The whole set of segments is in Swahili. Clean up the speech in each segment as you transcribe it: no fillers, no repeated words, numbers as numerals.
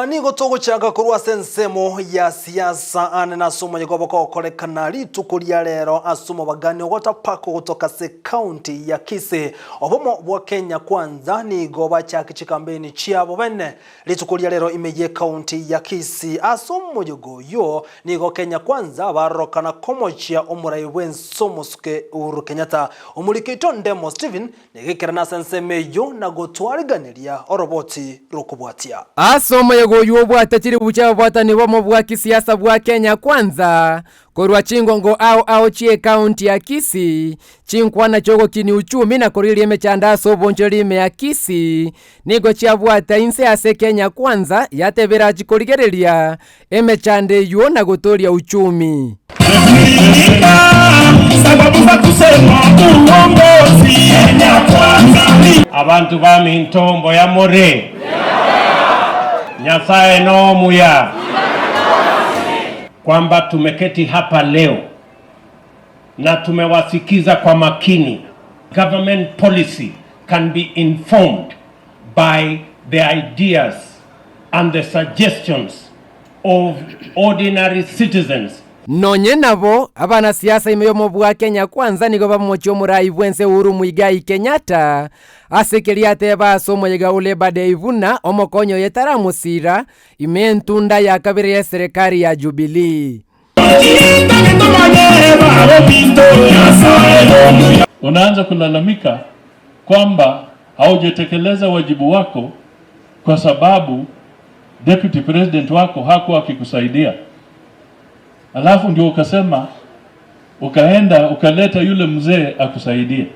Nigo togochanga kurwa sensemo ya siasa ane na sumo nyigobo ko kolekana litukulia lero asumo bagani ogota pako kutoka se county ya Kisii obomo bwa Kenya Kwanza nigo bachaki chikambeni chiabo bene litukulia lero imeje county ya Kisii asumo yo nigo Kenya Kwanza barokana komochia omurai wensomosuke Uhuru Kenyatta omulikeito ndemo Steven nigekera sensemeyo na gotwariganiria oroboti rukubwatia asumo goyo bwatatiri bucha bwatani bomo bwa kisiasa bwa Kenya Kwanza korwa chingongo au chie county ya Kisii chinkwana chogo kini uchumi na korili emechanda sobonjoli ya Kisii nigo chia bwata inse ase Kenya Kwanza yatebera chikorigerelia emechande yo na gotoria uchumi abantu bami ntombo ya more Nyasaye no muya kwamba tumeketi hapa leo na tumewasikiza kwa makini. Government policy can be informed by the ideas and the suggestions of ordinary citizens. Nonye nabo abana siasa imeyomo bwa Kenya Kwanza nigo bamochi omurai bwense Uhuru Muigai Kenyatta asekeria teba asomo yega ule bade ivuna omokonyo yetaramusira imentunda ya kabiri ya serikali ya Jubilee. Unaanza kulalamika kwamba haujatekeleza wajibu wako kwa sababu deputy president wako hakuwa akikusaidia. Alafu ndio ukasema ukaenda ukaleta yule mzee akusaidie.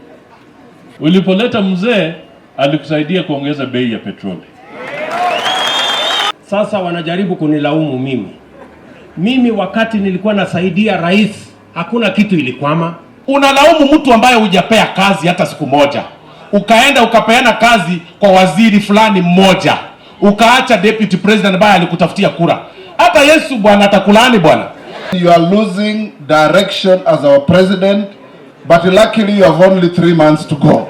Ulipoleta mzee alikusaidia kuongeza bei ya petroli. Sasa wanajaribu kunilaumu mimi wakati nilikuwa nasaidia rais hakuna kitu ilikwama. Unalaumu mtu ambaye hujapea kazi hata siku moja. Ukaenda ukapeana kazi kwa waziri fulani mmoja. Ukaacha deputy president ambaye alikutafutia kura. Hata Yesu bwana atakulaani bwana. You are losing direction as our president, but luckily you have only 3 months to go.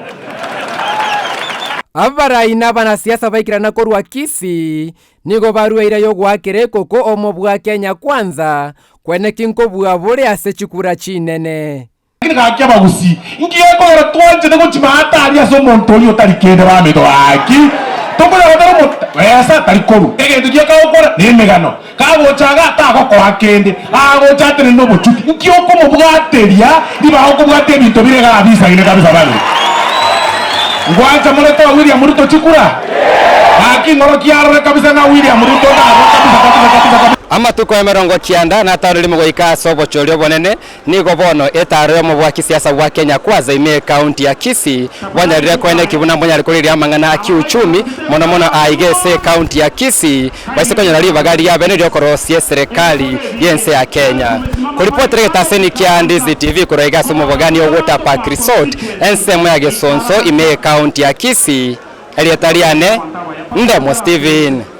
Abara inabana siasa baikirana korwa Kisii nigo barua ira yo gwakire koko omo bwa Kenya Kwanza kwene kinko bwa bore ase chikura chinene ngakya bagusi ngiye ko twanje nego chimata ari aso montoli otarikende ba medo aki tokola wadaro esa tarikoru egendo giye ka okora nemegano kabo chaga tako ko akende ago chatene no bochuki ngiyo ko mo bwateria diba ko bwate bintu birega abisa ine kabisa bali ngwacha moleto William Ruto chikura aki ngoro kiarre kabisa na William Ruto kabisa amatuko emerongo chianda na tarili mugoika sobo cholio bonene nigo bono etaro mo bwa kisiasa bwa Kenya Kwanza ime county ya Kisii bonyarire kwene kibuna bonyari amangana akiuchumi mono aigese county ya Kisii baisikonya nali bagari ya bene lyokorosie serikali yense ya Kenya kuripotire taseni kia Ndizi TV kuroiga somo bogani o water park resort ensemo ya Gesonso ime county ya Kisii elietaliane Ndemo Steven.